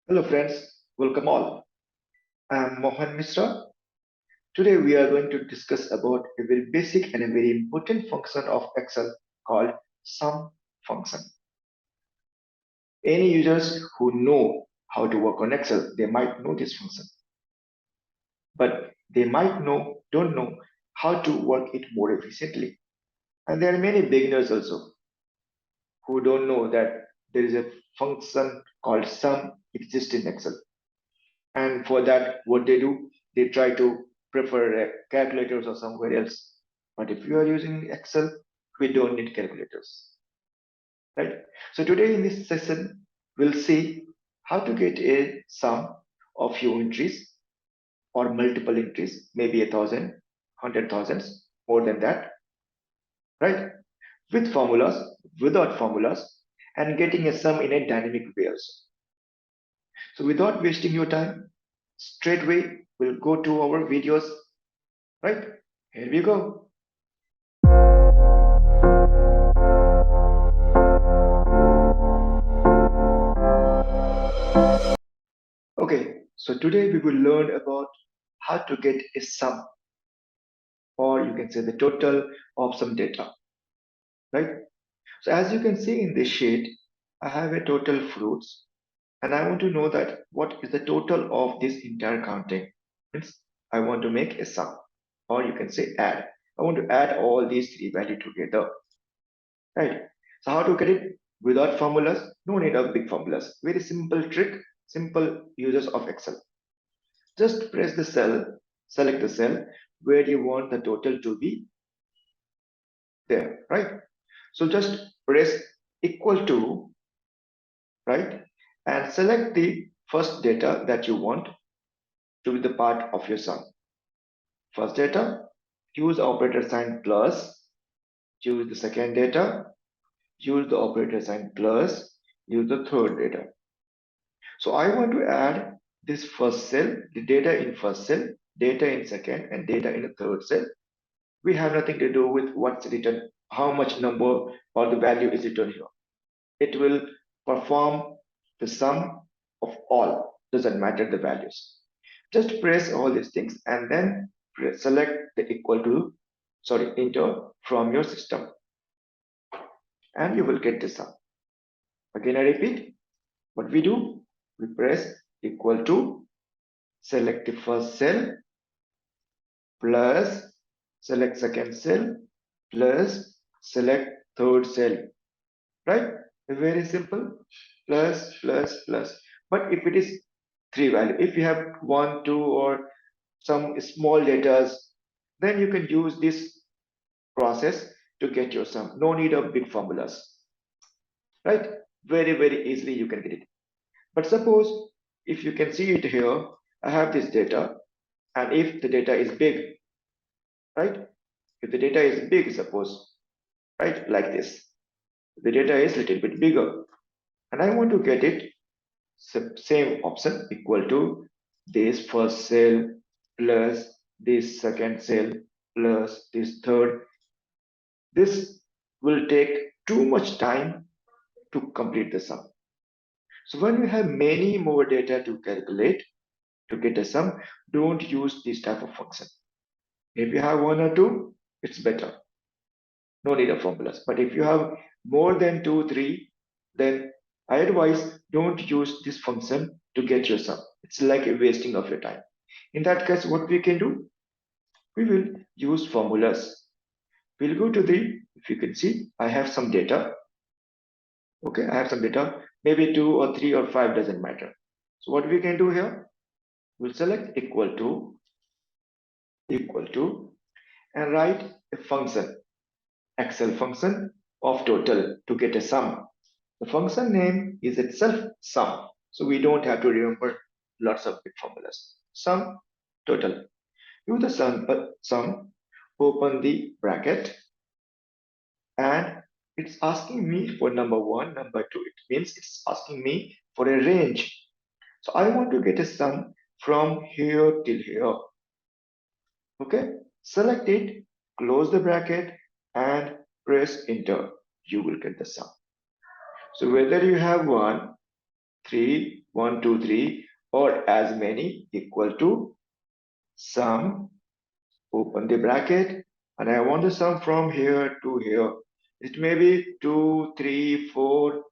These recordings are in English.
Hello friends, welcome all. I am Mohan Misra. Today we are going to discuss about a very basic and a very important function of Excel called sum function. Any users who know how to work on Excel, they might know this function, but they might don't know how to work it more efficiently. And there are many beginners also who don't know that there is a function called sum exists in Excel. And for that, what they do, they try to prefer calculators or somewhere else. But if you are using Excel, we don't need calculators, right? So today in this session, we'll see how to get a sum of few entries or multiple entries, maybe 1,000, 100,000, more than that, right? With formulas, without formulas, and getting a sum in a dynamic way also. So without wasting your time, straight away we'll go to our videos. Right, here we go. Okay, so today we will learn about how to get a sum, or you can say the total of some data, right? So as you can see in this sheet, I have a total fruits, and I want to know that what is the total of this entire counting. Means I want to make a sum, or you can say add. I want to add all these three values together, right? So how to get it without formulas? No need of big formulas. Very simple trick, simple uses of Excel. Just press the cell, select the cell where you want the total to be there, right? So just press equal to, right? And select the first data that you want to be the part of your sum. First data, use operator sign plus, use the second data, use the operator sign plus, use the third data. So I want to add this first cell, the data in first cell, data in second, and data in the third cell. We have nothing to do with what's written, how much number or the value is written here. It will perform the sum of all, doesn't matter the values. Just press all these things and then select the equal to, sorry, enter from your system and you will get the sum. Again, I repeat, what we do, we press equal to, select the first cell, plus select second cell, plus select third cell, right? Very simple, plus, plus, plus. But if it is three value, if you have one, two, or some small letters, then you can use this process to get your sum. No need of big formulas, right? Very, very easily you can get it. But suppose if you can see it here, I have this data, and if the data is big, right? If the data is big, suppose, right, like this, the data is a little bit bigger, and I want to get it same option equal to this first cell plus this second cell plus this third. This will take too much time to complete the sum. So when you have many more data to calculate to get a sum, don't use this type of function. If you have one or two, it's better. No need of formulas. But if you have more than two, three, then I advise don't use this function to get your sum. It's like a wasting of your time. In that case, what we can do? We will use formulas. We'll go to the, if you can see, I have some data. Okay, I have some data, maybe two or three or five, doesn't matter. So what we can do here, we'll select equal to, and write a function, Excel function of total to get a sum. The function name is itself sum. So we don't have to remember lots of big formulas. Sum total. Use the sum, open the bracket, and it's asking me for number one, number two. It means it's asking me for a range. So I want to get a sum from here till here. Okay, select it, close the bracket, and press enter. You will get the sum. So whether you have 1, 3, 1, 2, 3, or as many equal to sum, open the bracket, and I want the sum from here to here. It may be 2, 3, 4, or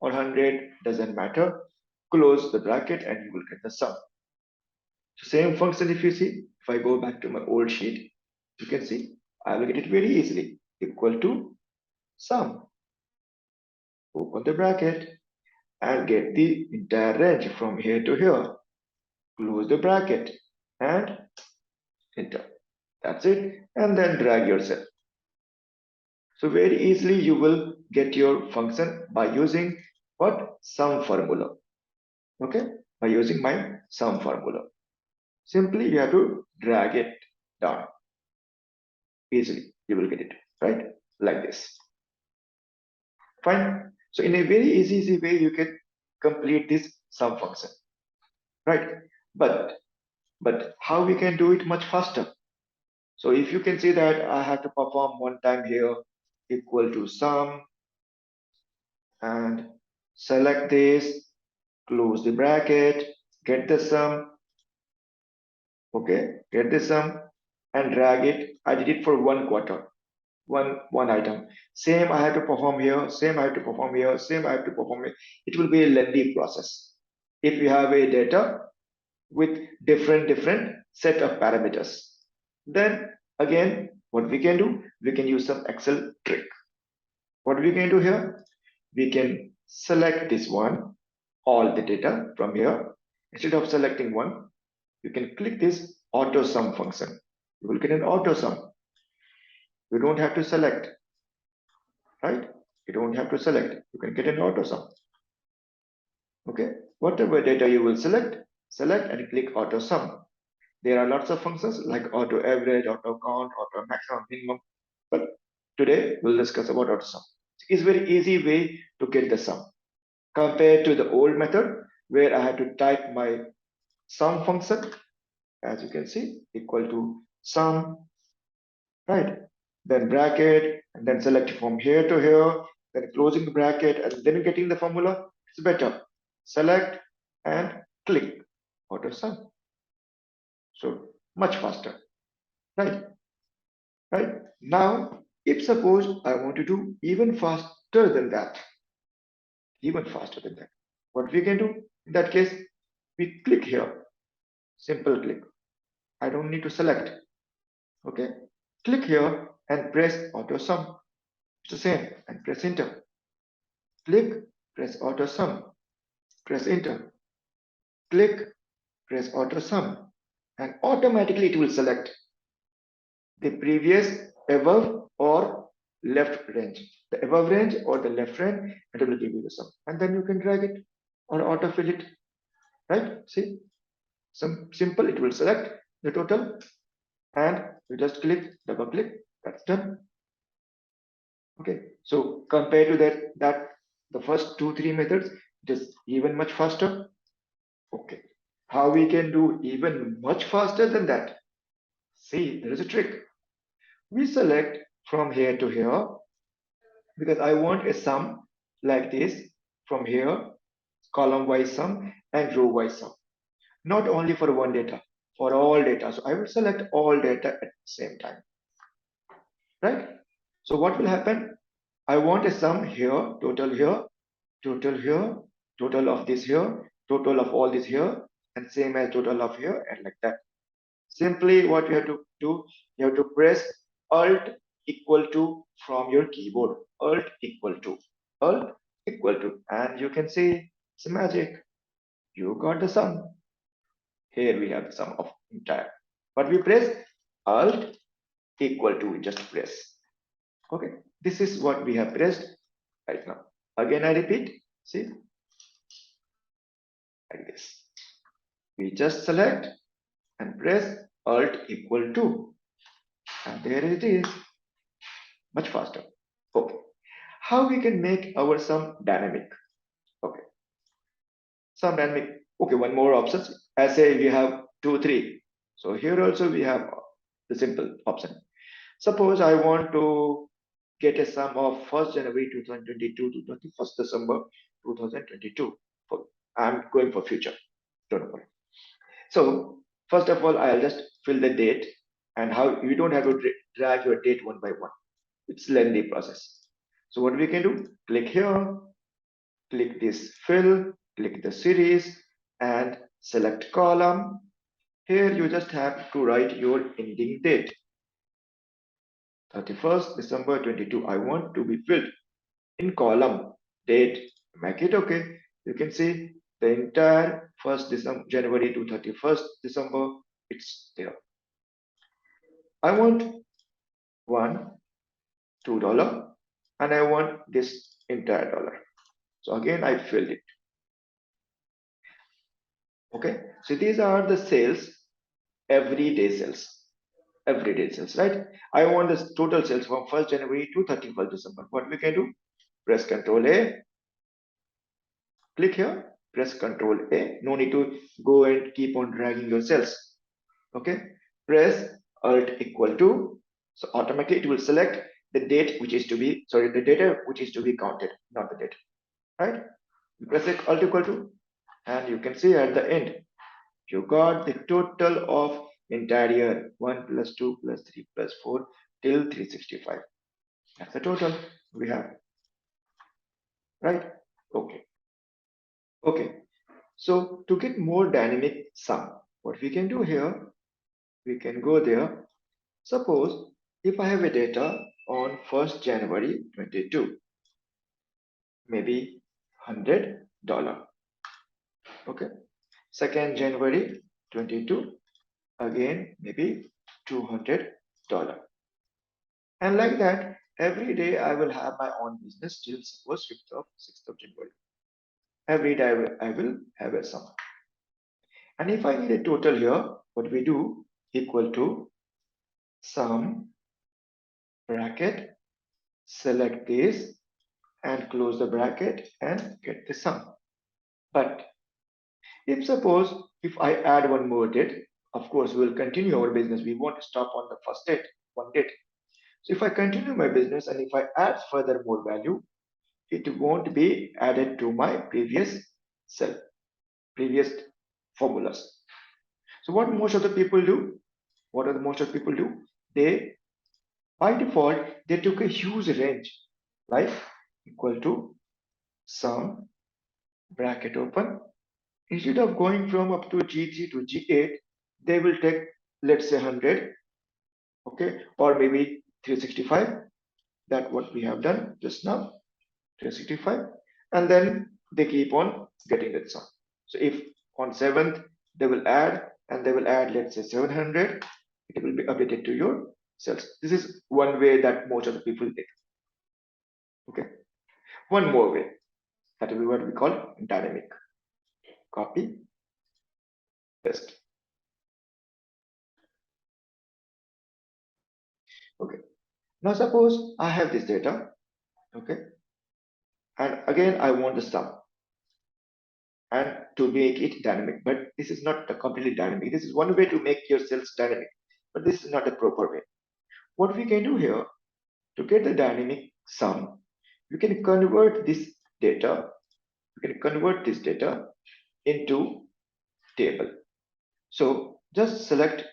100, doesn't matter. Close the bracket and you will get the sum. So same function, if you see, if I go back to my old sheet, you can see I will get it very easily, equal to sum. Open the bracket and get the entire range from here to here. Close the bracket and enter. That's it. And then drag yourself. So very easily you will get your function by using what? Sum formula. Okay? By using my sum formula. Simply you have to drag it down. Easily you will get it, right? Like this. Fine. So in a very easy way you can complete this sum function. Right? But how we can do it much faster? So if you can see that I have to perform one time here equal to sum and select this, close the bracket, get the sum, okay, get the sum and drag it. I did it for one quarter, one item. Same I have to perform here, same I have to perform here, same I have to perform here. It will be a lengthy process. If you have a data with different set of parameters, then again, what we can do, we can use some Excel trick. What we can do here, we can select this one, all the data from here. Instead of selecting one, you can click this auto sum function. You will get an auto sum. You don't have to select, right? You don't have to select. You can get an auto sum. Okay, whatever data you will select and click auto sum. There are lots of functions like auto average, auto count, auto maximum, minimum. But today we'll discuss about auto sum. It's a very easy way to get the sum compared to the old method where I had to type my sum function, as you can see, equal to sum, right? Then bracket, and then select from here to here, then closing the bracket, and then getting the formula. It's better. Select and click auto sum. So much faster, right? Right? Now, if suppose I want to do even faster than that, what we can do in that case, we click here, simple click. I don't need to select. Okay, click here and press auto sum. It's the same, and press enter. Click, press auto sum, press enter. Click, press auto sum, and automatically it will select the previous above or left range, the above range or the left range, and it will give you the sum. And then you can drag it or autofill it, right? See, some simple, it will select the total and you just click, double click, that's done. Okay, so compared to that the first 2-3 methods, it is even much faster. Okay, how we can do even much faster than that? See, there is a trick. We select from here to here because I want a sum like this from here, column wise sum and row wise sum, not only for one data, for all data. So I will select all data at the same time, right? So what will happen? I want a sum here, total here, total here, total of this here, total of all this here, and same as total of here, and like that. Simply what you have to do, you have to press Alt equal to from your keyboard. Alt equal to, Alt equal to, and you can see it's magic. You got the sum. Here we have the sum of entire. But we press Alt equal to, we just press. Okay, this is what we have pressed right now. Again, I repeat, see, like this. We just select and press Alt equal to, and there it is, much faster. Okay, how we can make our sum dynamic? Okay, sum dynamic. Okay, one more options. As say we have 2, 3. So here also we have the simple option. Suppose I want to get a sum of 1st January 2022 to 21st December 2022. I'm going for future. Don't worry. So first of all, I'll just fill the date and how you don't have to drag your date one by one. It's lengthy process. So what we can do, click here, click this fill, click the series and select column. Here you just have to write your ending date. 31st December 22. I want to be filled in column date. Make it okay. You can see the entire 1st December, January to 31st December. It's there. I want $2, and I want this entire dollar. So again, I filled it. Okay. So these are the sales, everyday sales, right? I want this total sales from 1st January to 31st December. What we can do? Press Control A, click here, press Control A. No need to go and keep on dragging your cells. Okay. Press Alt equal to. So automatically it will select the date which is to be, sorry, the data which is to be counted, not the date, right? You press it Alt equal to, and you can see at the end, you got the total of entire year 1 plus 2 plus 3 plus 4 till 365. That's the total we have, right? Okay. Okay. So to get more dynamic sum, what we can do here, we can go there. Suppose if I have a data on 1st January 22, maybe $100. Okay. 2nd January 22, again maybe $200. And like that, every day I will have my own business till suppose 6th of January. Every day I will have a sum. And if I need a total here, what we do equal to sum bracket, select this and close the bracket and get the sum. But if suppose if I add one more date, of course we'll continue our business. We won't stop on the first date, one date. So if I continue my business and if I add further more value, it won't be added to my previous cell, previous formulas. So what most of the people do, what are the most of the people do? They, by default, they took a huge range, like equal to sum bracket open. Instead of going from up to G3 to G8, they will take, let's say 100, okay, or maybe 365. That what we have done just now, 365, and then they keep on getting that sum. So if on 7th they will add and they will add, let's say 700, it will be updated to your cells. This is one way that most of the people take. Okay, one more way, that will be what we call dynamic. Copy, paste. Okay, now suppose I have this data, okay, and again I want the sum and to make it dynamic, but this is not completely dynamic. This is one way to make your cells dynamic, but this is not a proper way. What we can do here, to get the dynamic sum, you can convert this data, into table. So just select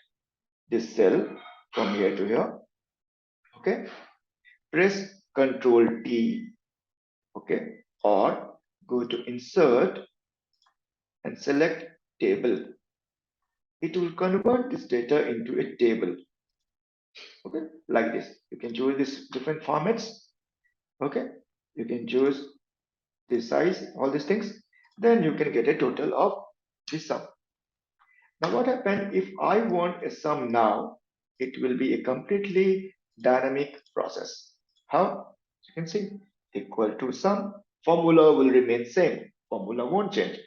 this cell from here to here, okay? Press Ctrl T, okay? Or go to insert and select table. It will convert this data into a table, okay? Like this. You can choose these different formats, okay? You can choose this size, all these things. Then you can get a total of this sum. Now what happens if I want a sum now? It will be a completely dynamic process. How? You can see equal to sum. Formula will remain same. Formula won't change.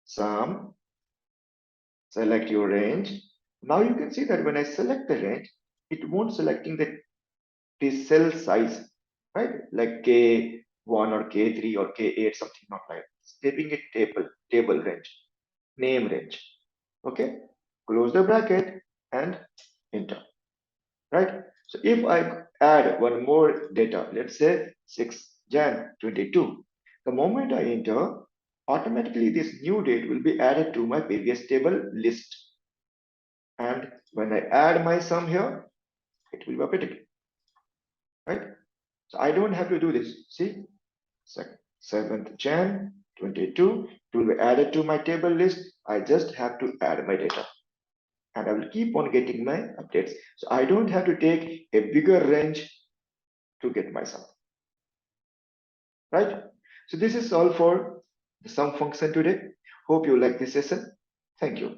Sum, select your range. Now you can see that when I select the range, it won't selecting the cell size, right? Like K1 or K3 or K8, something not like. It's giving a table range, name range. Okay, close the bracket and enter, right? So if I add one more data, let's say 6 Jan 22, the moment I enter, automatically this new date will be added to my previous table list. And when I add my sum here, it will be updated, right? So I don't have to do this. See, 7th Jan 22, it will be added to my table list. I just have to add my data and I will keep on getting my updates. So I don't have to take a bigger range to get my sum, right? So this is all for the sum function today. Hope you like this session. Thank you.